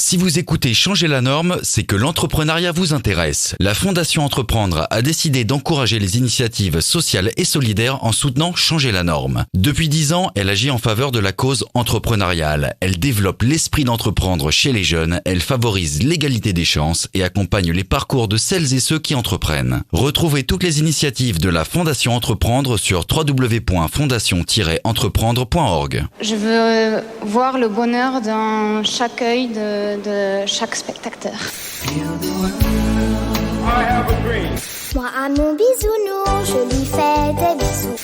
Si vous écoutez Changer la norme, c'est que l'entrepreneuriat vous intéresse. La Fondation Entreprendre a décidé d'encourager les initiatives sociales et solidaires en soutenant Changer la norme. Depuis 10 ans, elle agit en faveur de la cause entrepreneuriale. Elle développe l'esprit d'entreprendre chez les jeunes, elle favorise l'égalité des chances et accompagne les parcours de celles et ceux qui entreprennent. Retrouvez toutes les initiatives de la Fondation Entreprendre sur www.fondation-entreprendre.org. Je veux voir le bonheur dans chaque œil de chaque spectateur. Moi à mon bisounours, je lui fais des bisous.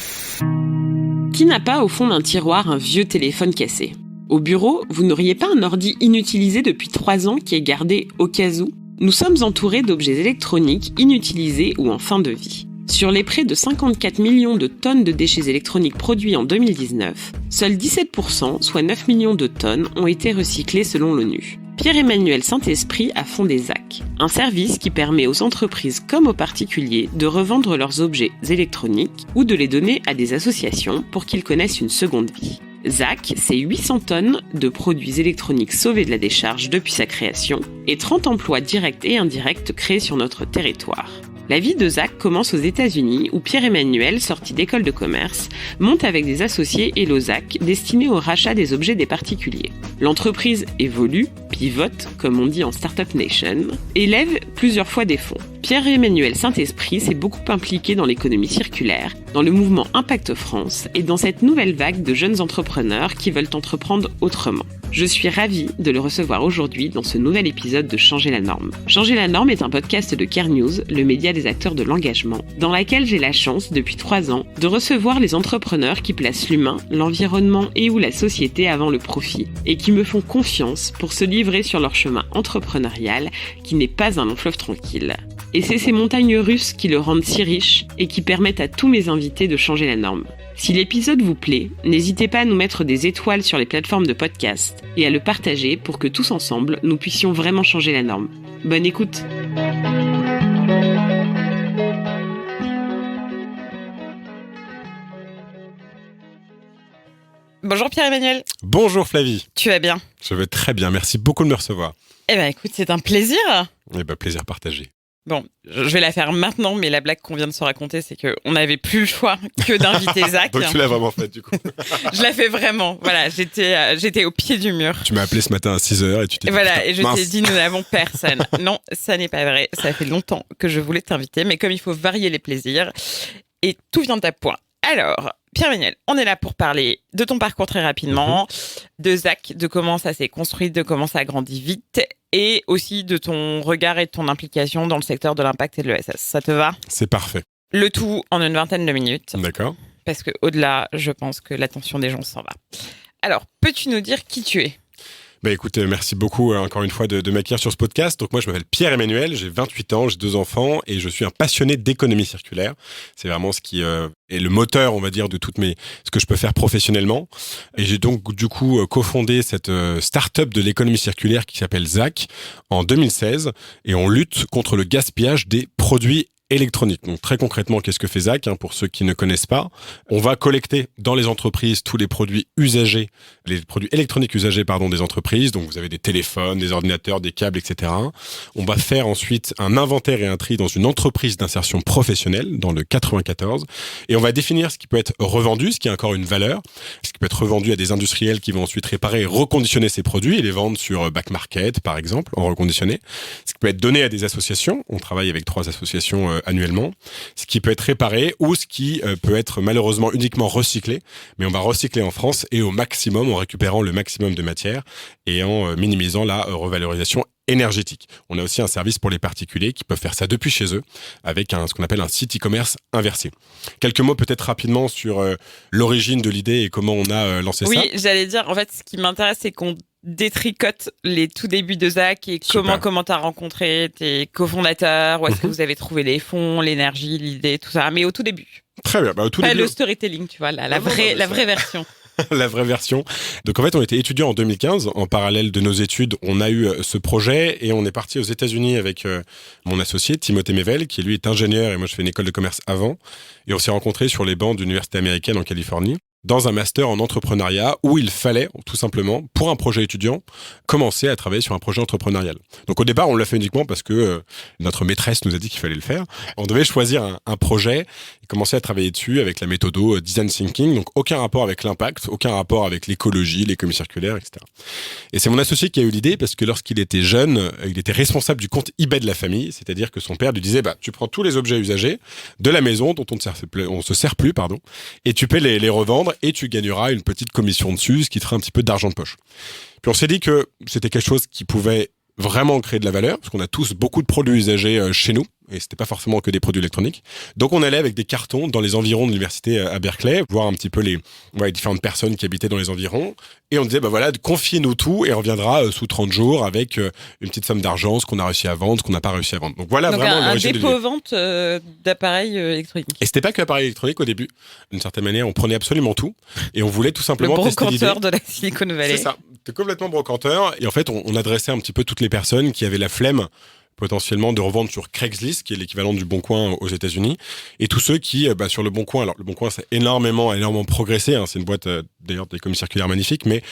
Qui n'a pas au fond d'un tiroir un vieux téléphone cassé ? Au bureau, vous n'auriez pas un ordi inutilisé depuis 3 ans qui est gardé au cas où ? Nous sommes entourés d'objets électroniques inutilisés ou en fin de vie. Sur les près de 54 millions de tonnes de déchets électroniques produits en 2019, seuls 17%, soit 9 millions de tonnes, ont été recyclés selon l'ONU. Pierre-Emmanuel Saint-Esprit a fondé ZAC, un service qui permet aux entreprises comme aux particuliers de revendre leurs objets électroniques ou de les donner à des associations pour qu'ils connaissent une seconde vie. ZAC, c'est 800 tonnes de produits électroniques sauvés de la décharge depuis sa création et 30 emplois directs et indirects créés sur notre territoire. La vie de ZAC commence aux États-Unis où Pierre-Emmanuel, sorti d'école de commerce, monte avec des associés Hello ZAC destinés au rachat des objets des particuliers. L'entreprise évolue, pivote, comme on dit en Startup Nation, et lève plusieurs fois des fonds. Pierre-Emmanuel Saint-Esprit s'est beaucoup impliqué dans l'économie circulaire, dans le mouvement Impact France et dans cette nouvelle vague de jeunes entrepreneurs qui veulent entreprendre autrement. Je suis ravie de le recevoir aujourd'hui dans ce nouvel épisode de Changer la norme. Changer la norme est un podcast de Care News, le média des acteurs de l'engagement, dans laquelle j'ai la chance, depuis 3 ans, de recevoir les entrepreneurs qui placent l'humain, l'environnement et ou la société avant le profit, et qui me font confiance pour se livrer sur leur chemin entrepreneurial, qui n'est pas un long fleuve tranquille. Et c'est ces montagnes russes qui le rendent si riche et qui permettent à tous mes invités de changer la norme. Si l'épisode vous plaît, n'hésitez pas à nous mettre des étoiles sur les plateformes de podcast et à le partager pour que tous ensemble, nous puissions vraiment changer la norme. Bonne écoute! Bonjour Pierre-Emmanuel. Bonjour Flavie. Tu vas bien? Je vais très bien, merci beaucoup de me recevoir. Eh ben écoute, c'est un plaisir. Eh ben plaisir partagé. Bon, je vais la faire maintenant, mais la blague qu'on vient de se raconter, c'est qu'on n'avait plus le choix que d'inviter Zach. Donc tu l'as vraiment fait du coup. Je l'ai fait vraiment, voilà, j'étais au pied du mur. Tu m'as appelé ce matin à 6h et tu t'es dit, voilà, et je mince. t'ai dit, nous n'avons personne. Non, ça n'est pas vrai, ça fait longtemps que je voulais t'inviter, mais comme il faut varier les plaisirs, et tout vient à point. Alors, Pierre-Emmanuel, on est là pour parler de ton parcours très rapidement, de Zach, de comment ça s'est construit, de comment ça a grandi vite, et aussi de ton regard et de ton implication dans le secteur de l'impact et de l'ESS. Ça te va? C'est parfait. Le tout en une vingtaine de minutes. D'accord. Parce qu'au-delà, je pense que l'attention des gens s'en va. Alors, peux-tu nous dire qui tu es? Bah écoute, merci beaucoup encore une fois de m'accueillir sur ce podcast. Donc moi je m'appelle Pierre-Emmanuel, j'ai 28 ans, j'ai 2 enfants et je suis un passionné d'économie circulaire. C'est vraiment ce qui est le moteur, on va dire, de ce que je peux faire professionnellement. Et j'ai donc du coup cofondé cette start-up de l'économie circulaire qui s'appelle ZAC en 2016 et on lutte contre le gaspillage des produits électronique. Donc très concrètement, qu'est-ce que fait ZAC pour ceux qui ne connaissent pas? On va collecter dans les entreprises tous les produits usagés, les produits électroniques usagés des entreprises. Donc vous avez des téléphones, des ordinateurs, des câbles, etc. On va faire ensuite un inventaire et un tri dans une entreprise d'insertion professionnelle dans le 94 et on va définir ce qui peut être revendu, ce qui a encore une valeur, ce qui peut être revendu à des industriels qui vont ensuite réparer et reconditionner ces produits et les vendre sur back market par exemple en reconditionné. Ce qui peut être donné à des associations. On travaille avec 3 associations annuellement, ce qui peut être réparé ou ce qui peut être malheureusement uniquement recyclé, mais on va recycler en France et au maximum en récupérant le maximum de matière et en minimisant la revalorisation énergétique. On a aussi un service pour les particuliers qui peuvent faire ça depuis chez eux avec ce qu'on appelle un site e-commerce inversé. Quelques mots peut-être rapidement sur l'origine de l'idée et comment on a lancé ça. Oui, j'allais dire, en fait, ce qui m'intéresse, c'est qu'on détricote les tout débuts de ZAC et comment t'as rencontré tes cofondateurs, où est-ce que vous avez trouvé les fonds, l'énergie, l'idée, tout ça, mais au tout début. Très bien, au tout début. Le storytelling, tu vois, la vraie version. La vraie version. Donc en fait, on était étudiants en 2015. En parallèle de nos études, on a eu ce projet et on est parti aux États-Unis avec mon associé Timothée Mével, qui lui est ingénieur et moi je fais une école de commerce avant. Et on s'est rencontrés sur les bancs d'une université américaine en Californie. dans un master en entrepreneuriat où il fallait, tout simplement, pour un projet étudiant, commencer à travailler sur un projet entrepreneurial. Donc au départ, on l'a fait uniquement parce que notre maîtresse nous a dit qu'il fallait le faire. On devait choisir un projet et commencer à travailler dessus avec la méthode Design Thinking, donc aucun rapport avec l'impact, aucun rapport avec l'écologie, l'économie circulaire, etc. Et c'est mon associé qui a eu l'idée parce que lorsqu'il était jeune, il était responsable du compte eBay de la famille, c'est-à-dire que son père lui disait tu prends tous les objets usagés de la maison dont on se sert plus, et tu peux les revendre et tu gagneras une petite commission dessus, ce qui te fera un petit peu d'argent de poche. Puis on s'est dit que c'était quelque chose qui pouvait vraiment créer de la valeur, parce qu'on a tous beaucoup de produits usagés chez nous, et c'était pas forcément que des produits électroniques. Donc on allait avec des cartons dans les environs de l'université à Berkeley, voir un petit peu les différentes personnes qui habitaient dans les environs, et on disait confiez-nous tout, et on reviendra sous 30 jours avec une petite somme d'argent, ce qu'on a réussi à vendre, ce qu'on n'a pas réussi à vendre. Donc voilà, vraiment un l'origine dépôt-vente d'appareils électroniques. Et c'était pas que appareils électroniques au début. D'une certaine manière, on prenait absolument tout, et on voulait tout simplement tester l'idée. Le brocanteur de la Silicon Valley. C'est ça, c'était complètement brocanteur, et en fait on adressait un petit peu toutes les personnes qui avaient la flemme potentiellement de revendre sur Craigslist, qui est l'équivalent du Bon Coin aux États-Unis, et tous ceux qui, sur le Bon Coin, alors le Bon Coin, ça a énormément progressé, c'est une boîte d'ailleurs d'économie circulaire magnifique, mais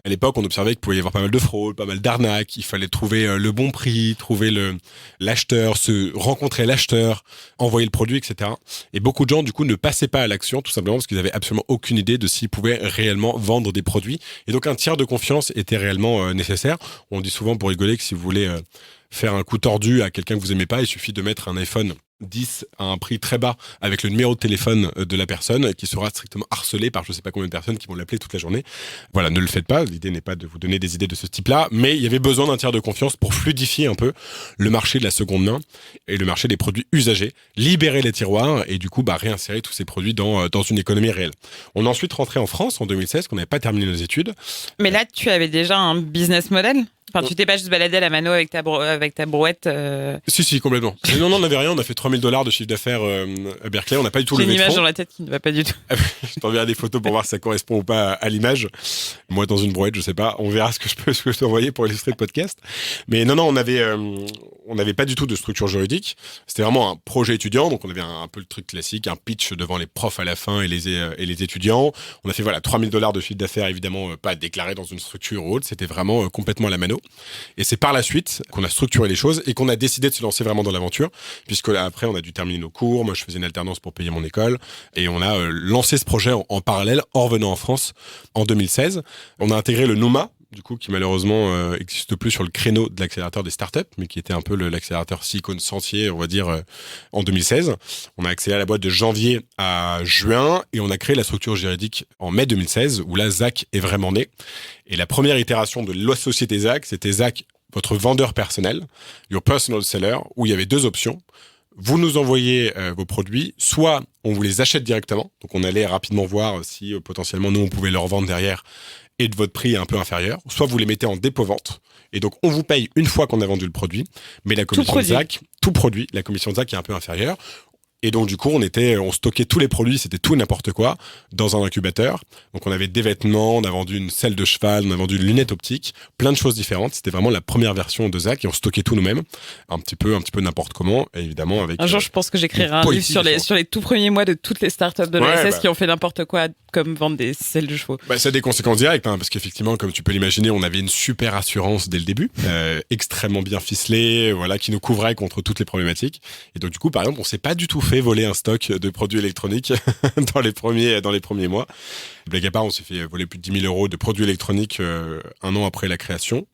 à l'époque, on observait qu'il pouvait y avoir pas mal de fraude, pas mal d'arnaques, il fallait trouver le bon prix, trouver l'acheteur, rencontrer l'acheteur, envoyer le produit, etc. Et beaucoup de gens, du coup, ne passaient pas à l'action, tout simplement parce qu'ils avaient absolument aucune idée de s'ils pouvaient réellement vendre des produits. Et donc, un tiers de confiance était réellement nécessaire. On dit souvent pour rigoler que si vous voulez faire un coup tordu à quelqu'un que vous aimez pas, il suffit de mettre un iPhone 10 à un prix très bas avec le numéro de téléphone de la personne qui sera strictement harcelé par je sais pas combien de personnes qui vont l'appeler toute la journée. Voilà, ne le faites pas. L'idée n'est pas de vous donner des idées de ce type-là, mais il y avait besoin d'un tiers de confiance pour fluidifier un peu le marché de la seconde main et le marché des produits usagés, libérer les tiroirs et du coup réinsérer tous ces produits dans une économie réelle. On est ensuite rentré en France en 2016, qu'on n'avait pas terminé nos études. Mais là, tu avais déjà un business model ? Enfin, tu t'es pas juste baladé à la mano avec ta brouette Si, complètement. Non, on n'avait rien. On a fait $3,000 de chiffre d'affaires à Berkeley. On n'a pas du tout levé de fonds. J'ai une image dans la tête qui ne va pas du tout. Je t'enverrai des photos pour voir si ça correspond ou pas à l'image. Moi, dans une brouette, je sais pas. On verra ce que je peux t'envoyer pour illustrer le podcast. Mais non, on n'avait pas du tout de structure juridique. C'était vraiment un projet étudiant. Donc, on avait un peu le truc classique, un pitch devant les profs à la fin et les étudiants. On a fait $3,000 de chiffre d'affaires, évidemment, pas déclaré dans une structure ou autre. C'était vraiment complètement à la mano. Et c'est par la suite qu'on a structuré les choses et qu'on a décidé de se lancer vraiment dans l'aventure, puisque là, après, on a dû terminer nos cours. Moi, je faisais une alternance pour payer mon école. Et on a lancé ce projet en parallèle en revenant en France en 2016. On a intégré le Nouma, du coup, qui malheureusement n'existe plus sur le créneau de l'accélérateur des startups, mais qui était un peu l'accélérateur Silicon Sentier, on va dire, en 2016. On a accéléré la boîte de janvier à juin et on a créé la structure juridique en mai 2016, où là, Zach est vraiment né. Et la première itération de la société Zach, c'était Zach, votre vendeur personnel, your personal seller, où il y avait deux options. Vous nous envoyez vos produits, soit on vous les achète directement, donc on allait rapidement voir si potentiellement nous on pouvait leur vendre derrière et de votre prix est un peu inférieur, soit vous les mettez en dépôt-vente, et donc on vous paye une fois qu'on a vendu le produit, mais la commission de Zach, tout produit, la commission de Zach est un peu inférieure. Et donc, du coup, on stockait tous les produits, c'était tout et n'importe quoi, dans un incubateur. Donc, on avait des vêtements, on a vendu une selle de cheval, on a vendu une lunette optique, plein de choses différentes. C'était vraiment la première version de Zach et on stockait tout nous-mêmes, un petit peu n'importe comment, et évidemment avec... Un jour, je pense que j'écrirai un livre sur les tout premiers mois de toutes les startups de l'ESS qui ont fait n'importe quoi, comme vendre des selles de chevaux. Ça a des conséquences directes, parce qu'effectivement, comme tu peux l'imaginer, on avait une super assurance dès le début, extrêmement bien ficelée, qui nous couvrait contre toutes les problématiques. Et donc, du coup, par exemple, on s'est pas du tout fait voler un stock de produits électroniques dans les premiers mois. Blague à part, on s'est fait voler plus de 10 000 € de produits électroniques un an après la création,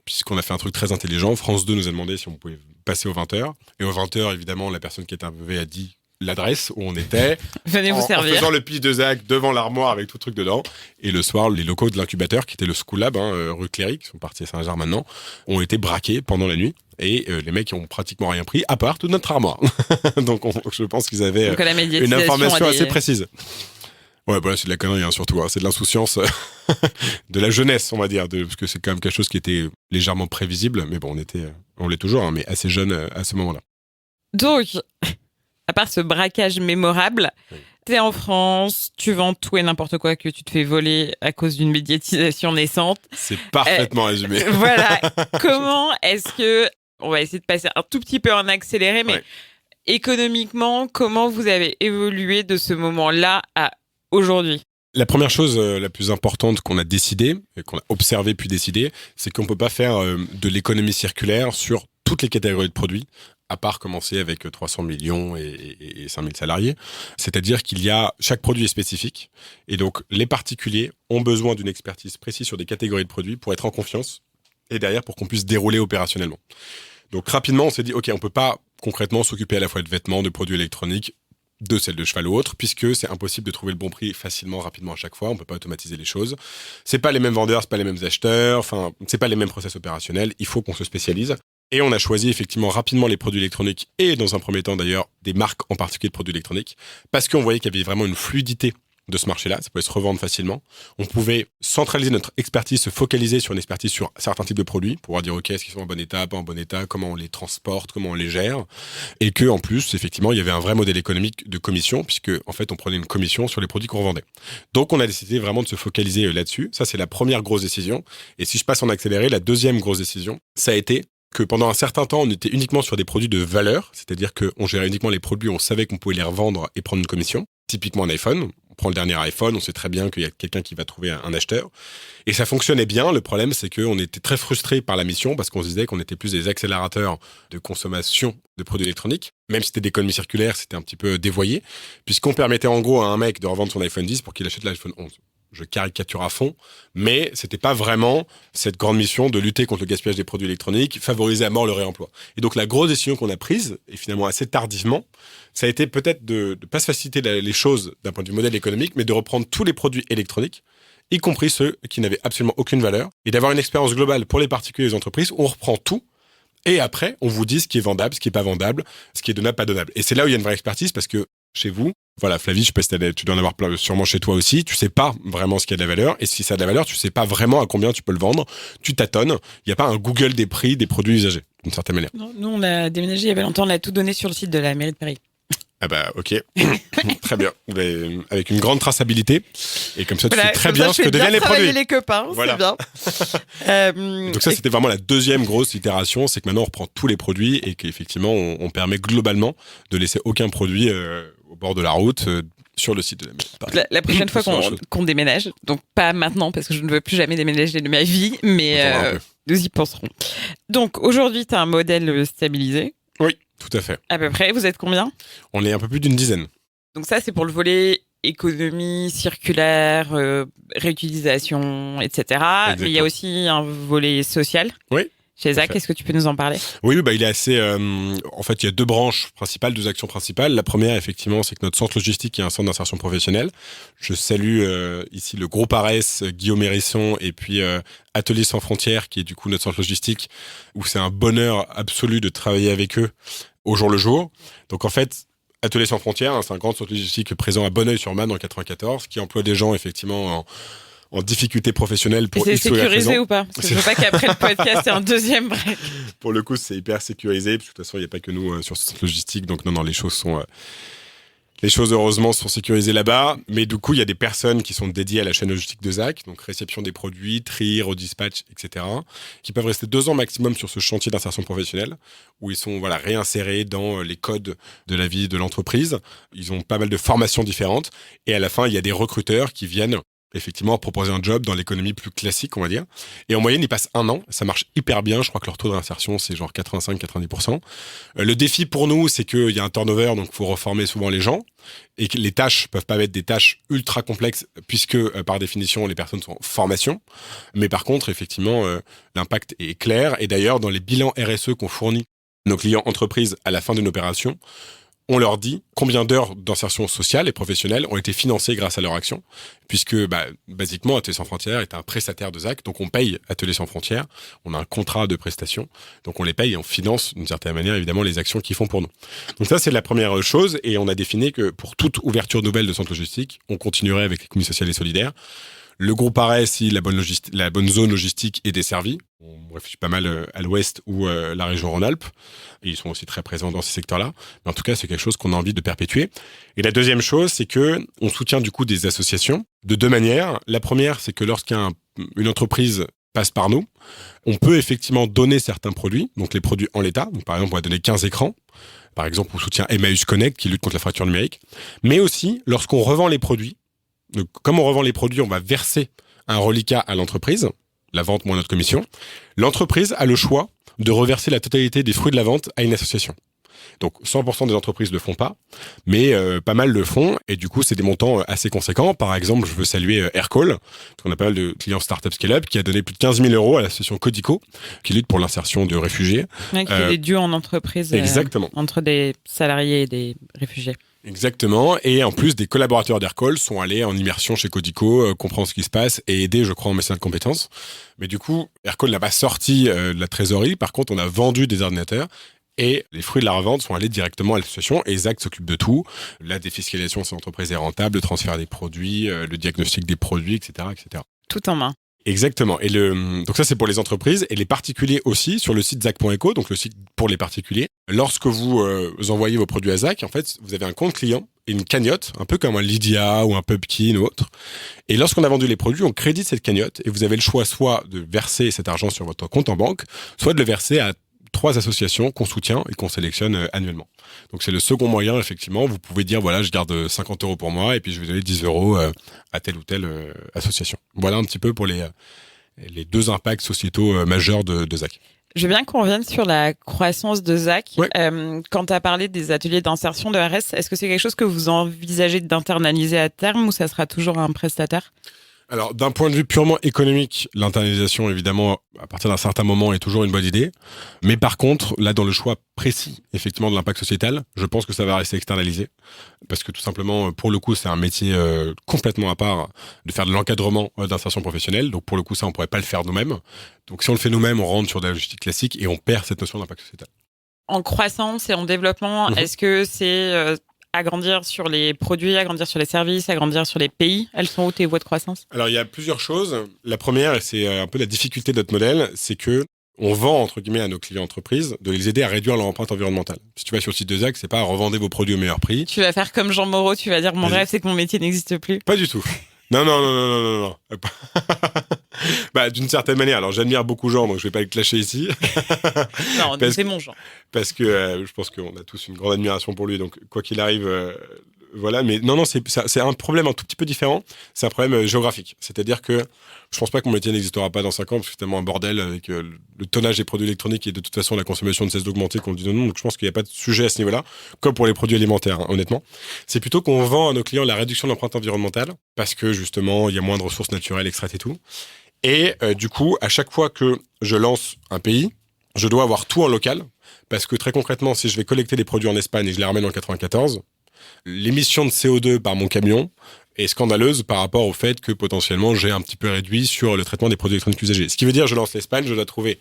puisqu'on a fait un truc très intelligent. France 2 nous a demandé si on pouvait passer aux 20h. Et aux 20h, évidemment, la personne qui était interviewée a dit l'adresse où on était. Venez vous servir. En faisant le pitch de Zach devant l'armoire avec tout le truc dedans. Et le soir, les locaux de l'incubateur, qui était le School Lab, rue Cléry, qui sont partis à Saint-Lazare maintenant, ont été braqués pendant la nuit. Et les mecs ont pratiquement rien pris, à part toute notre armoire. Donc je pense qu'ils avaient une information assez précise. Ouais, c'est de la connerie, surtout. C'est de l'insouciance de la jeunesse, on va dire. Parce que c'est quand même quelque chose qui était légèrement prévisible. Mais bon, on l'est toujours, mais assez jeune à ce moment-là. Donc, à part ce braquage mémorable, t'es en France, tu vends tout et n'importe quoi que tu te fais voler à cause d'une médiatisation naissante. C'est parfaitement résumé. Voilà. Comment est-ce que... On va essayer de passer un tout petit peu en accéléré, mais économiquement, comment vous avez évolué de ce moment-là à aujourd'hui ? La première chose la plus importante qu'on a décidé, qu'on a observé puis décidé, c'est qu'on ne peut pas faire de l'économie circulaire sur toutes les catégories de produits, à part commencer avec 300 millions et 5000 salariés. C'est-à-dire chaque produit est spécifique. Et donc, les particuliers ont besoin d'une expertise précise sur des catégories de produits pour être en confiance et derrière pour qu'on puisse dérouler opérationnellement. Donc, rapidement, on s'est dit, OK, on ne peut pas concrètement s'occuper à la fois de vêtements, de produits électroniques, de selle de cheval ou autre, puisque c'est impossible de trouver le bon prix facilement, rapidement à chaque fois. On peut pas automatiser les choses. C'est pas les mêmes vendeurs, c'est pas les mêmes acheteurs. Enfin, c'est pas les mêmes process opérationnels. Il faut qu'on se spécialise. Et on a choisi effectivement rapidement les produits électroniques et dans un premier temps d'ailleurs des marques en particulier de produits électroniques parce qu'on voyait qu'il y avait vraiment une fluidité de ce marché-là, ça pouvait se revendre facilement. On pouvait centraliser notre expertise, se focaliser sur une expertise sur certains types de produits, pour pouvoir dire ok, est-ce qu'ils sont en bon état, pas en bon état, comment on les transporte, comment on les gère, et que en plus, effectivement, il y avait un vrai modèle économique de commission, puisque en fait, on prenait une commission sur les produits qu'on revendait. Donc, on a décidé vraiment de se focaliser là-dessus. Ça, c'est la première grosse décision. Et si je passe en accéléré, la deuxième grosse décision, ça a été que pendant un certain temps, on était uniquement sur des produits de valeur, c'est-à-dire qu'on gérait uniquement les produits où on savait qu'on pouvait les revendre et prendre une commission. Typiquement un iPhone, on prend le dernier iPhone, on sait très bien qu'il y a quelqu'un qui va trouver un acheteur. Et ça fonctionnait bien. Le problème, c'est qu'on était très frustrés par la mission parce qu'on se disait qu'on était plus des accélérateurs de consommation de produits électroniques. Même si c'était d'économie circulaire, c'était un petit peu dévoyé, puisqu'on permettait en gros à un mec de revendre son iPhone 10 pour qu'il achète l'iPhone 11. Je caricature à fond, mais c'était pas vraiment cette grande mission de lutter contre le gaspillage des produits électroniques, favoriser à mort le réemploi. Et donc la grosse décision qu'on a prise, et finalement assez tardivement, ça a été peut-être de ne pas se faciliter les choses d'un point de vue modèle économique, mais de reprendre tous les produits électroniques, y compris ceux qui n'avaient absolument aucune valeur, et d'avoir une expérience globale pour les particuliers et les entreprises où on reprend tout, et après on vous dit ce qui est vendable, ce qui est pas vendable, ce qui est donnable, pas donnable. Et c'est là où il y a une vraie expertise, parce que chez vous, voilà, Flavie, je sais pas si tu dois en avoir sûrement chez toi aussi, tu sais pas vraiment ce qui a de la valeur, et si ça a de la valeur, tu sais pas vraiment à combien tu peux le vendre, tu tâtonnes, il n'y a pas un Google des prix des produits usagés, d'une certaine manière. Non, nous, on a déménagé il y avait longtemps, on a tout donné sur le site de la mairie de Paris. Ah bah ok, très bien, avec une grande traçabilité, et comme ça tu sais très bien ce que deviennent les produits. Les copains, voilà. C'est bien. Donc ça c'était vraiment la deuxième grosse itération, c'est que maintenant on reprend tous les produits et qu'effectivement on permet globalement de laisser aucun produit au bord de la route sur le site de la mairie. La prochaine fois qu'on déménage, donc pas maintenant parce que je ne veux plus jamais déménager de ma vie, mais nous y penserons. Donc aujourd'hui tu as un modèle stabilisé. Oui. Tout à fait. À peu près, vous êtes combien ? On est un peu plus d'une dizaine. Donc ça, c'est pour le volet économie circulaire, réutilisation, etc. Exactement. Mais il y a aussi un volet social. Oui. Chez Zach, est-ce que tu peux nous en parler ? Oui, il est assez... en fait, il y a deux branches principales, deux actions principales. La première, effectivement, c'est que notre centre logistique est un centre d'insertion professionnelle. Je salue ici le groupe ARES, Guillaume Hérisson, et puis Ateliers sans frontières, qui est du coup notre centre logistique, où c'est un bonheur absolu de travailler avec eux au jour le jour. Donc en fait, Ateliers sans frontières, c'est un grand centre logistique présent à Bonneuil-sur-Marne en 94, qui emploie des gens effectivement en difficulté professionnelle pour X ou Y raison. C'est sécurisé ou pas ? Parce que je veux pas qu'après le podcast, il y ait un deuxième break. Pour le coup, c'est hyper sécurisé. Parce que de toute façon, il n'y a pas que nous sur ce centre logistique. Donc non, les choses heureusement sont sécurisées là-bas. Mais du coup, il y a des personnes qui sont dédiées à la chaîne logistique de Zach, donc réception des produits, tri, redispatch, etc., qui peuvent rester 2 ans maximum sur ce chantier d'insertion professionnelle, où ils sont réinsérés dans les codes de la vie de l'entreprise. Ils ont pas mal de formations différentes. Et à la fin, il y a des recruteurs qui viennent effectivement proposer un job dans l'économie plus classique, on va dire. Et en moyenne, ils passent 1 an. Ça marche hyper bien. Je crois que leur taux d'insertion, c'est genre 85-90%. Le défi pour nous, c'est qu'il y a un turnover, donc il faut reformer souvent les gens. Et que les tâches peuvent pas être des tâches ultra complexes, puisque par définition, les personnes sont en formation. Mais par contre, effectivement, l'impact est clair. Et d'ailleurs, dans les bilans RSE qu'on fournit nos clients entreprises à la fin d'une opération, on leur dit combien d'heures d'insertion sociale et professionnelle ont été financées grâce à leur action, puisque basiquement Ateliers sans frontières est un prestataire de Zach, donc on paye Ateliers sans frontières, on a un contrat de prestation, donc on les paye et on finance d'une certaine manière évidemment les actions qu'ils font pour nous. Donc ça c'est la première chose, et on a défini que pour toute ouverture nouvelle de centre logistique, on continuerait avec l'économie sociale et solidaire. Le groupe ARES, si la bonne zone logistique est desservie. On réfléchit pas mal à l'ouest ou la région Rhône-Alpes. Et ils sont aussi très présents dans ces secteurs-là. Mais en tout cas, c'est quelque chose qu'on a envie de perpétuer. Et la deuxième chose, c'est que on soutient du coup des associations de 2 manières. La première, c'est que lorsqu'une entreprise passe par nous, on peut effectivement donner certains produits, donc les produits en l'état. Donc, par exemple, on va donner 15 écrans. Par exemple, on soutient Emmaüs Connect qui lutte contre la fracture numérique. Mais aussi, lorsqu'on revend les produits, Donc, comme on revend les produits, on va verser un reliquat à l'entreprise, la vente moins notre commission. L'entreprise a le choix de reverser la totalité des fruits de la vente à une association. Donc 100% des entreprises le font pas, mais pas mal le font, et du coup c'est des montants assez conséquents. Par exemple, je veux saluer Aircall, on a pas mal de clients Startup Scale-Up, qui a donné plus de 15 000 € à l'association Codico, qui lutte pour l'insertion de réfugiés. Ouais, qui fait des duos en entreprise entre des salariés et des réfugiés. Exactement, et en plus des collaborateurs d'Aircall sont allés en immersion chez Codico, comprendre ce qui se passe et aider, je crois, en mécénat de compétences. Mais du coup, Aircall n'a pas sorti de la trésorerie, par contre on a vendu des ordinateurs. Et les fruits de la revente sont allés directement à l'association et Zach s'occupe de tout. La défiscalisation si l'entreprise est rentable, le transfert des produits, le diagnostic des produits, etc., etc. Tout en main. Exactement. Et donc ça, c'est pour les entreprises et les particuliers aussi sur le site Zach.eco, donc le site pour les particuliers. Lorsque vous envoyez vos produits à Zach, en fait, vous avez un compte client et une cagnotte, un peu comme un Lydia ou un Pupkin ou autre. Et lorsqu'on a vendu les produits, on crédite cette cagnotte et vous avez le choix soit de verser cet argent sur votre compte en banque, soit de le verser à 3 associations qu'on soutient et qu'on sélectionne annuellement. Donc c'est le second moyen, effectivement. Vous pouvez dire, voilà, je garde 50 € pour moi et puis je vais donner 10 € à telle ou telle association. Voilà un petit peu pour les 2 impacts sociétaux majeurs de Zach. Je veux bien qu'on revienne sur la croissance de Zach. Ouais. Quand tu as parlé des ateliers d'insertion de RS, est-ce que c'est quelque chose que vous envisagez d'internaliser à terme ou ça sera toujours un prestataire ? Alors, d'un point de vue purement économique, l'internalisation, évidemment, à partir d'un certain moment, est toujours une bonne idée. Mais par contre, là, dans le choix précis, effectivement, de l'impact sociétal, je pense que ça va rester externalisé. Parce que tout simplement, pour le coup, c'est un métier complètement à part de faire de l'encadrement d'insertion professionnelle. Donc, pour le coup, ça, on pourrait pas le faire nous-mêmes. Donc, si on le fait nous-mêmes, on rentre sur de la logistique classique et on perd cette notion d'impact sociétal. En croissance et en développement, est-ce que c'est... agrandir sur les produits, agrandir sur les services, agrandir sur les pays. Elles sont où tes voies de croissance ? Alors, il y a plusieurs choses. La première, et c'est un peu la difficulté de notre modèle, c'est que on vend, entre guillemets, à nos clients entreprises de les aider à réduire leur empreinte environnementale. Si tu vas sur le site de Zach, c'est pas revendez vos produits au meilleur prix. Tu vas faire comme Jean Moreau, tu vas dire mon rêve, c'est que mon métier n'existe plus. Pas du tout. Non. Bah, d'une certaine manière. Alors, j'admire beaucoup Jean, donc je vais pas le clasher ici. Non, c'est mon Jean. Parce que je pense qu'on a tous une grande admiration pour lui. Donc, quoi qu'il arrive, voilà. Mais non, c'est un problème un tout petit peu différent. C'est un problème géographique. C'est-à-dire que je pense pas que mon métier n'existera pas dans 5 ans, parce que c'est tellement un bordel avec le tonnage des produits électroniques et de toute façon la consommation ne cesse d'augmenter qu'on dit non. Donc, je pense qu'il n'y a pas de sujet à ce niveau-là, comme pour les produits alimentaires, hein, honnêtement. C'est plutôt qu'on vend à nos clients la réduction de l'empreinte environnementale, parce que justement, il y a moins de ressources naturelles extraites et tout. Et du coup, à chaque fois que je lance un pays, je dois avoir tout en local, parce que très concrètement, si je vais collecter des produits en Espagne et je les ramène en 94, l'émission de CO2 par mon camion est scandaleuse par rapport au fait que potentiellement j'ai un petit peu réduit sur le traitement des produits électroniques usagés. Ce qui veut dire, je lance l'Espagne, je dois trouver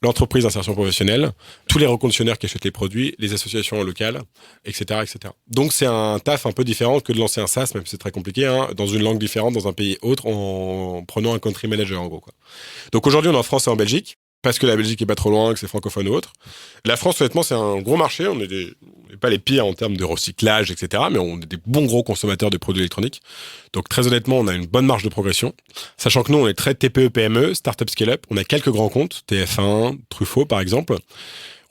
l'entreprise d'insertion professionnelle, tous les reconditionneurs qui achètent les produits, les associations locales, etc., etc. Donc c'est un taf un peu différent que de lancer un SaaS, même si c'est très compliqué, hein, dans une langue différente, dans un pays autre, en prenant un country manager en gros, quoi. Donc aujourd'hui on est en France et en Belgique, parce que la Belgique est pas trop loin, que c'est francophone ou autre. La France, honnêtement, c'est un gros marché. On n'est pas les pires en termes de recyclage, etc. Mais on est des bons gros consommateurs de produits électroniques. Donc, très honnêtement, on a une bonne marge de progression. Sachant que nous, on est très TPE, PME, Startup Scale-up. On a quelques grands comptes, TF1, Truffaut, par exemple.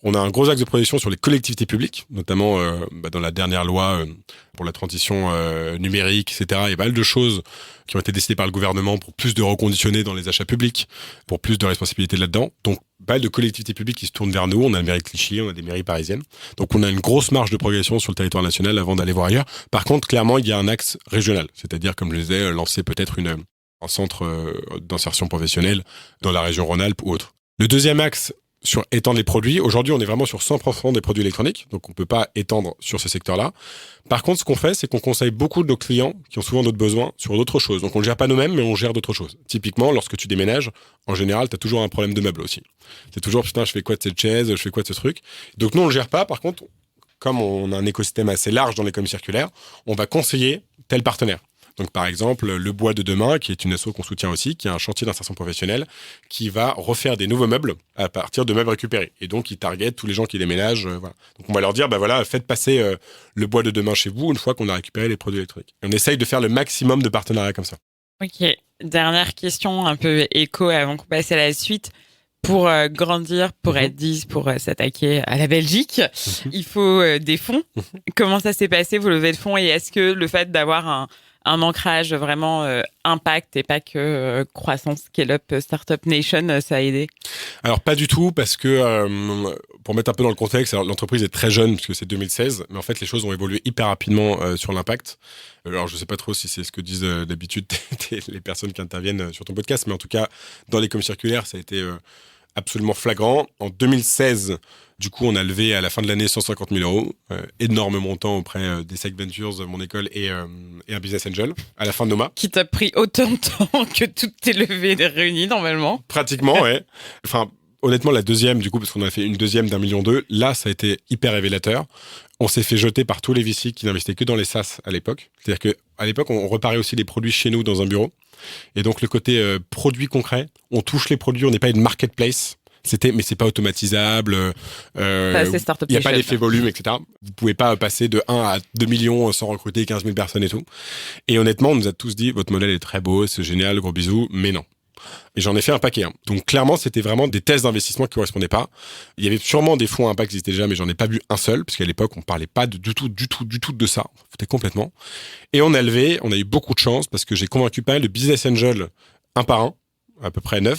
On a un gros axe de progression sur les collectivités publiques, notamment dans la dernière loi pour la transition numérique, etc. Il y a pas mal de choses qui ont été décidées par le gouvernement pour plus de reconditionnés dans les achats publics, pour plus de responsabilités là-dedans. Donc, pas mal de collectivités publiques qui se tournent vers nous. On a la mairie de Clichy, on a des mairies parisiennes. Donc, on a une grosse marge de progression sur le territoire national avant d'aller voir ailleurs. Par contre, clairement, il y a un axe régional. C'est-à-dire, comme je le disais, lancer peut-être un centre d'insertion professionnelle dans la région Rhône-Alpes ou autre. Le deuxième axe, sur étendre les produits. Aujourd'hui, on est vraiment sur 100% des produits électroniques, donc on peut pas étendre sur ce secteur-là. Par contre, ce qu'on fait, c'est qu'on conseille beaucoup de nos clients, qui ont souvent d'autres besoins, sur d'autres choses. Donc on le gère pas nous-mêmes, mais on gère d'autres choses. Typiquement, lorsque tu déménages, en général, tu as toujours un problème de meubles aussi. C'est toujours, putain, je fais quoi de cette chaise, je fais quoi de ce truc. Donc nous, on le gère pas. Par contre, comme on a un écosystème assez large dans l'économie circulaire, on va conseiller tel partenaire. Donc, par exemple, Le Bois de Demain, qui est une asso qu'on soutient aussi, qui a un chantier d'insertion professionnelle, qui va refaire des nouveaux meubles à partir de meubles récupérés. Et donc, il target tous les gens qui déménagent. Voilà. Donc, on va leur dire, faites passer Le Bois de Demain chez vous une fois qu'on a récupéré les produits électroniques. Et on essaye de faire le maximum de partenariats comme ça. Ok. Dernière question, un peu écho avant qu'on passe à la suite. Pour grandir, pour être 10, pour s'attaquer à la Belgique, il faut des fonds. Comment ça s'est passé, vos levées de fonds? Et est-ce que le fait d'avoir un ancrage vraiment impact et pas que croissance, scale-up, startup nation, ça a aidé? Alors pas du tout, parce que pour mettre un peu dans le contexte, alors, l'entreprise est très jeune puisque c'est 2016, mais en fait les choses ont évolué hyper rapidement sur l'impact. Alors je sais pas trop si c'est ce que disent d'habitude les personnes qui interviennent sur ton podcast, mais en tout cas dans l'économie circulaire ça a été absolument flagrant. En 2016, du coup, on a levé à la fin de l'année 150 000 euros, énorme montant auprès d'Essec Ventures, mon école, et un business angel, à la fin de Noma. Qui t'a pris autant de temps que toutes tes levées réunies, normalement. Pratiquement, ouais. Enfin, honnêtement, la deuxième, du coup, parce qu'on a fait une deuxième d'1,2 million, là, ça a été hyper révélateur. On s'est fait jeter par tous les VC qui n'investaient que dans les SaaS à l'époque. C'est-à-dire qu'à l'époque, on reparait aussi les produits chez nous dans un bureau. Et donc, le côté produit concret, on touche les produits, on n'est pas une marketplace. Mais c'est pas automatisable. Il n'y a pas l'effet volume, etc. Vous pouvez pas passer de 1 à 2 millions sans recruter 15 000 personnes et tout. Et honnêtement, on nous a tous dit, votre modèle est très beau, c'est génial, gros bisous, mais non. Et j'en ai fait un paquet. Donc clairement, c'était vraiment des tests d'investissement qui correspondaient pas. Il y avait sûrement des fonds à impact qui existaient déjà, mais j'en ai pas vu un seul, parce qu'à l'époque, on parlait pas du tout de ça. C'était complètement. Et on a levé, on a eu beaucoup de chance, parce que j'ai convaincu pas mal de business angels, un par un, à peu près 9.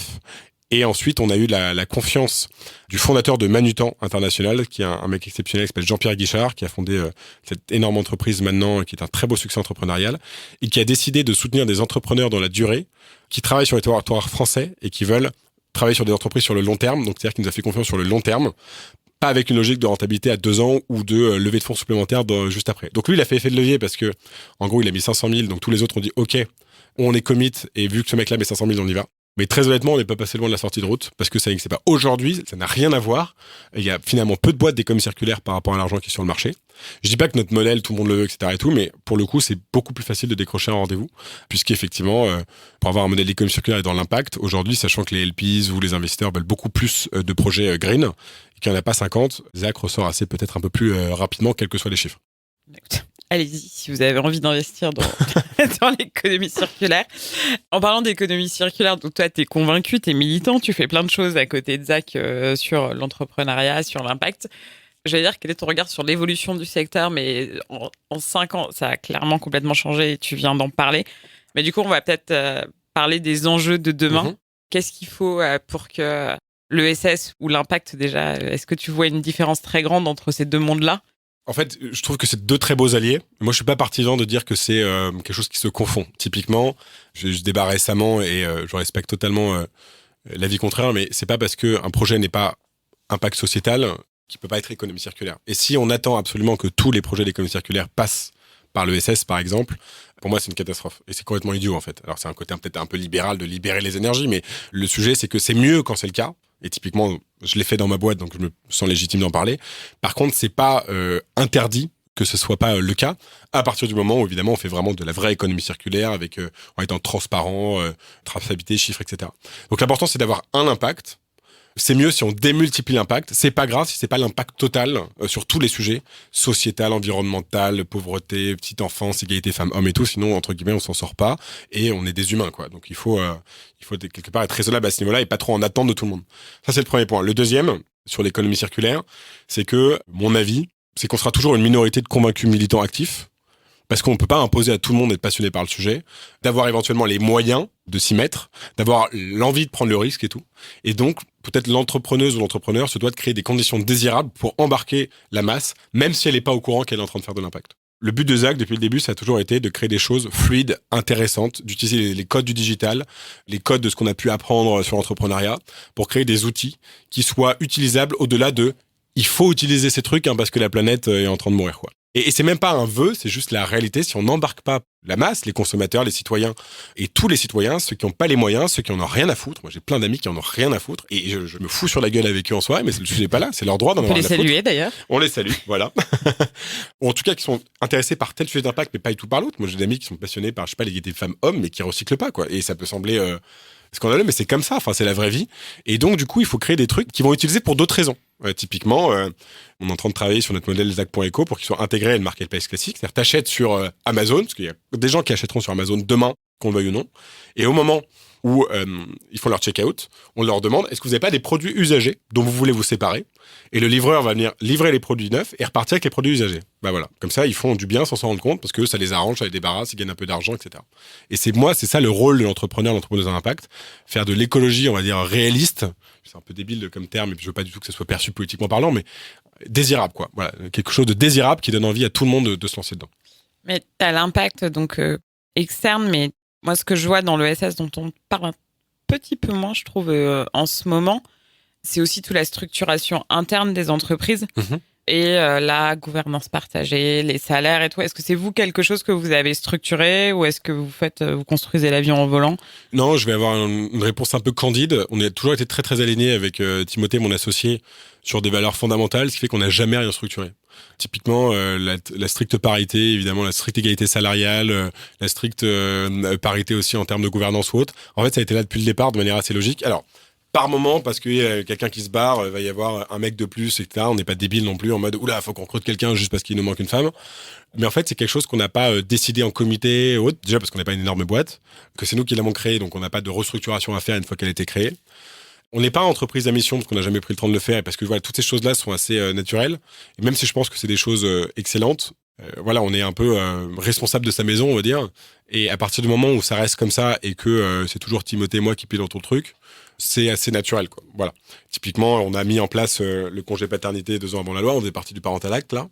Et ensuite, on a eu la confiance du fondateur de Manutan International, qui est un mec exceptionnel, qui s'appelle Jean-Pierre Guichard, qui a fondé cette énorme entreprise maintenant, qui est un très beau succès entrepreneurial, et qui a décidé de soutenir des entrepreneurs dans la durée, qui travaillent sur les territoires français et qui veulent travailler sur des entreprises sur le long terme. Donc, c'est-à-dire qu'il nous a fait confiance sur le long terme, pas avec une logique de rentabilité à 2 ans ou de levée de fonds supplémentaires juste après. Donc, lui, il a fait effet de levier parce que, en gros, il a mis 500 000, donc tous les autres ont dit, OK, on est commit, et vu que ce mec-là met 500 000, on y va. Mais très honnêtement, on n'est pas passé loin de la sortie de route parce que ça n'existe pas. Aujourd'hui, ça n'a rien à voir. Il y a finalement peu de boîtes d'économie circulaire par rapport à l'argent qui est sur le marché. Je dis pas que notre modèle, tout le monde le veut, etc. et tout, mais pour le coup, c'est beaucoup plus facile de décrocher un rendez-vous puisqu'effectivement, pour avoir un modèle d'économie circulaire et dans l'impact, aujourd'hui, sachant que les LPs ou les investisseurs veulent beaucoup plus de projets green et qu'il n'y en a pas 50, Zach ressort assez peut-être un peu plus rapidement, quels que soient les chiffres. Allez-y, si vous avez envie d'investir dans l'économie circulaire. En parlant d'économie circulaire, donc toi, t'es convaincu, t'es militant, tu fais plein de choses à côté de Zach sur l'entrepreneuriat, sur l'impact. Je vais dire, quel est ton regard sur l'évolution du secteur, mais en 5 ans, ça a clairement complètement changé et tu viens d'en parler. Mais du coup, on va peut-être parler des enjeux de demain. Qu'est-ce qu'il faut pour que l'ESS ou l'impact déjà, est-ce que tu vois une différence très grande entre ces deux mondes-là ? En fait, je trouve que c'est 2 très beaux alliés. Moi, je suis pas partisan de dire que c'est quelque chose qui se confond. Typiquement, je débat récemment et je respecte totalement l'avis contraire, mais c'est pas parce qu'un projet n'est pas impact sociétal qu'il peut pas être économie circulaire. Et si on attend absolument que tous les projets d'économie circulaire passent par l'ESS, par exemple, pour moi, c'est une catastrophe. Et c'est complètement idiot, en fait. Alors, c'est un côté peut-être un peu libéral de libérer les énergies, mais le sujet, c'est que c'est mieux quand c'est le cas. Et typiquement, je l'ai fait dans ma boîte, donc je me sens légitime d'en parler. Par contre, c'est pas interdit que ce soit pas le cas, à partir du moment où, évidemment, on fait vraiment de la vraie économie circulaire, avec en étant transparent, traçabilité, chiffres, etc. Donc, l'important, c'est d'avoir un impact. C'est mieux si on démultiplie l'impact. C'est pas grave si c'est pas l'impact total sur tous les sujets, sociétal, environnemental, pauvreté, petite enfance, égalité femmes-hommes et tout. Sinon, entre guillemets, on s'en sort pas et on est des humains, quoi. Donc, il faut quelque part être raisonnable à ce niveau-là et pas trop en attente de tout le monde. Ça, c'est le premier point. Le deuxième, sur l'économie circulaire, c'est que, mon avis, c'est qu'on sera toujours une minorité de convaincus militants actifs. Parce qu'on ne peut pas imposer à tout le monde d'être passionné par le sujet, d'avoir éventuellement les moyens de s'y mettre, d'avoir l'envie de prendre le risque et tout. Et donc, peut-être l'entrepreneuse ou l'entrepreneur se doit de créer des conditions désirables pour embarquer la masse, même si elle n'est pas au courant qu'elle est en train de faire de l'impact. Le but de Zach, depuis le début, ça a toujours été de créer des choses fluides, intéressantes, d'utiliser les codes du digital, les codes de ce qu'on a pu apprendre sur l'entrepreneuriat, pour créer des outils qui soient utilisables au-delà de « il faut utiliser ces trucs parce que la planète est en train de mourir ». Et c'est même pas un vœu, c'est juste la réalité. Si on n'embarque pas la masse, les consommateurs, les citoyens, et tous les citoyens, ceux qui n'ont pas les moyens, ceux qui en ont rien à foutre. Moi, j'ai plein d'amis qui en ont rien à foutre, et je me fous sur la gueule avec eux en soirée, mais le sujet n'est pas là, c'est leur droit d'en avoir rien à foutre. On peut les saluer d'ailleurs. On les salue, voilà. Ou en tout cas, qui sont intéressés par tel sujet d'impact, mais pas du tout par l'autre. Moi, j'ai des amis qui sont passionnés par, je sais pas, l'égalité femmes-hommes, mais qui recyclent pas, quoi. Et ça peut sembler scandaleux, mais c'est comme ça, enfin, c'est la vraie vie. Et donc, du coup, il faut créer des trucs qui vont utiliser pour d'autres raisons. Typiquement, on est en train de travailler sur notre modèle Zach.eco pour qu'il soit intégré à une marketplace classique. C'est-à-dire, t'achètes sur Amazon, parce qu'il y a des gens qui achèteront sur Amazon demain, qu'on le veuille ou non. Et au moment où ils font leur check-out. On leur demande, est-ce que vous n'avez pas des produits usagés dont vous voulez vous séparer ? Et le livreur va venir livrer les produits neufs et repartir avec les produits usagés. Bah voilà. Comme ça, ils font du bien sans s'en rendre compte parce que ça les arrange, ça les débarrasse, ils gagnent un peu d'argent, etc. Et c'est ça le rôle de l'entrepreneur à impact. Faire de l'écologie, on va dire, réaliste. C'est un peu débile comme terme, et puis je veux pas du tout que ça soit perçu politiquement parlant, mais désirable, quoi. Voilà. Quelque chose de désirable qui donne envie à tout le monde de se lancer dedans. Mais tu as l'impact donc externe, mais moi, ce que je vois dans l'ESS dont on parle un petit peu moins, je trouve, en ce moment, c'est aussi toute la structuration interne des entreprises et la gouvernance partagée, les salaires et tout. Est-ce que c'est quelque chose que vous avez structuré ou est-ce que vous construisez l'avion en volant ? Non, je vais avoir une réponse un peu candide. On a toujours été très très alignés avec Timothée, mon associé, sur des valeurs fondamentales, ce qui fait qu'on n'a jamais rien structuré. Typiquement, la stricte parité, évidemment, la stricte égalité salariale, la stricte parité aussi en termes de gouvernance ou autre. En fait, ça a été là depuis le départ de manière assez logique. Alors, par moment, parce qu'il y a quelqu'un qui se barre, il va y avoir un mec de plus, etc. On n'est pas débile non plus en mode oula, faut qu'on recrute quelqu'un juste parce qu'il nous manque une femme. Mais en fait, c'est quelque chose qu'on n'a pas décidé en comité ou autre. Déjà parce qu'on n'est pas une énorme boîte, que c'est nous qui l'avons créé, donc on n'a pas de restructuration à faire une fois qu'elle a été créée. On n'est pas entreprise à mission parce qu'on n'a jamais pris le temps de le faire et parce que voilà, toutes ces choses-là sont assez naturelles. Et même si je pense que c'est des choses excellentes, voilà, on est un peu responsable de sa maison, on va dire. Et à partir du moment où ça reste comme ça et que c'est toujours Timothée et moi qui pilotons le truc, c'est assez naturel, quoi. Voilà. Typiquement, on a mis en place le congé paternité 2 ans avant la loi. On faisait partie du Parental Act, là.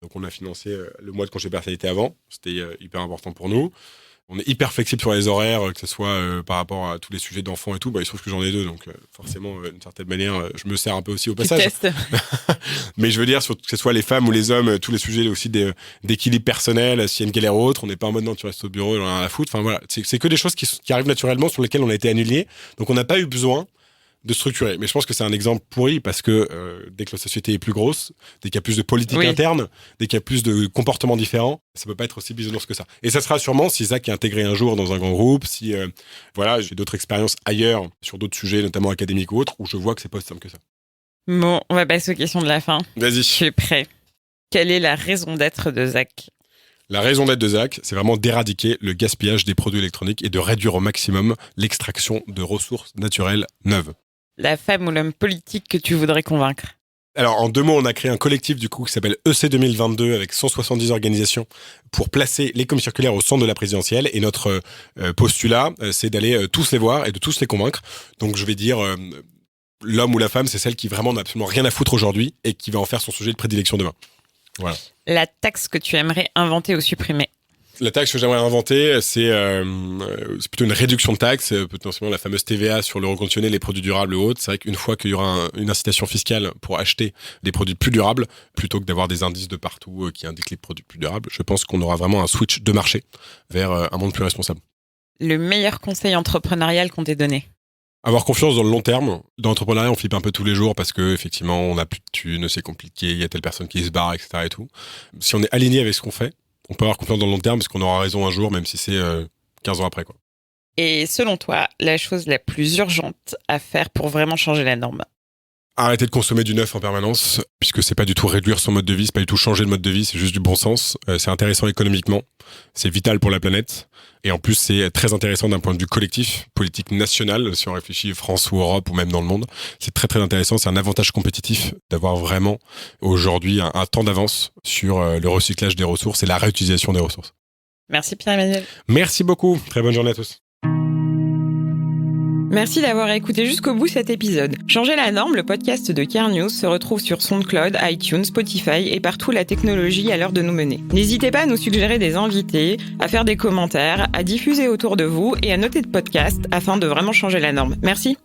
Donc, on a financé le mois de congé paternité avant. C'était hyper important pour nous. On est hyper flexible sur les horaires, que ce soit par rapport à tous les sujets d'enfants et tout. Bah, il se trouve que j'en ai 2, donc forcément, d'une certaine manière, je me sers un peu aussi au passage. Tu testes. Mais je veux dire, que ce soit les femmes ou les hommes, tous les sujets aussi d'équilibre personnel, s'il y a une galère ou autre, on n'est pas en mode non, tu restes au bureau, on a rien à foutre. Enfin voilà, c'est que des choses qui arrivent naturellement, sur lesquelles on a été annulés. Donc on n'a pas eu besoin de structurer. Mais je pense que c'est un exemple pourri parce que dès que la société est plus grosse, dès qu'il y a plus de politique interne, dès qu'il y a plus de comportements différents, ça peut pas être aussi bisounours que ça. Et ça sera sûrement si Zach est intégré un jour dans un grand groupe, si voilà, j'ai d'autres expériences ailleurs sur d'autres sujets, notamment académiques ou autres, où je vois que c'est pas aussi simple que ça. Bon, on va passer aux questions de la fin. Vas-y. Je suis prêt. Quelle est la raison d'être de Zach ? La raison d'être de Zach, c'est vraiment d'éradiquer le gaspillage des produits électroniques et de réduire au maximum l'extraction de ressources naturelles neuves. La femme ou l'homme politique que tu voudrais convaincre ? Alors, en 2 mots, on a créé un collectif du coup qui s'appelle EC 2022 avec 170 organisations pour placer l'économie circulaire au centre de la présidentielle. Et notre postulat, c'est d'aller tous les voir et de tous les convaincre. Donc, je vais dire, l'homme ou la femme, c'est celle qui vraiment n'a absolument rien à foutre aujourd'hui et qui va en faire son sujet de prédilection demain. Voilà. La taxe que tu aimerais inventer ou supprimer ? La taxe que j'aimerais inventer, c'est plutôt une réduction de taxes, potentiellement la fameuse TVA sur le reconditionné, les produits durables ou autres. C'est vrai qu'une fois qu'il y aura une incitation fiscale pour acheter des produits plus durables, plutôt que d'avoir des indices de partout qui indiquent les produits plus durables, je pense qu'on aura vraiment un switch de marché vers un monde plus responsable. Le meilleur conseil entrepreneurial qu'on t'ait donné ? Avoir confiance dans le long terme. Dans l'entrepreneuriat, on flippe un peu tous les jours parce que effectivement, on n'a plus de thunes, c'est compliqué, il y a telle personne qui se barre, etc. et tout. Si on est aligné avec ce qu'on fait, on peut avoir confiance dans le long terme parce qu'on aura raison un jour, même si c'est 15 ans après, quoi. Et selon toi, la chose la plus urgente à faire pour vraiment changer la norme ? Arrêter de consommer du neuf en permanence, puisque c'est pas du tout réduire son mode de vie, c'est pas du tout changer de mode de vie, c'est juste du bon sens. C'est intéressant économiquement, c'est vital pour la planète, et en plus c'est très intéressant d'un point de vue collectif, politique nationale, si on réfléchit France ou Europe ou même dans le monde. C'est très très intéressant, c'est un avantage compétitif d'avoir vraiment aujourd'hui un temps d'avance sur le recyclage des ressources et la réutilisation des ressources. Merci Pierre-Emmanuel. Merci beaucoup, très bonne journée à tous. Merci d'avoir écouté jusqu'au bout cet épisode. Changer la norme, le podcast de Care News, se retrouve sur SoundCloud, iTunes, Spotify et partout la technologie a l'heure de nous mener. N'hésitez pas à nous suggérer des invités, à faire des commentaires, à diffuser autour de vous et à noter de podcast afin de vraiment changer la norme. Merci.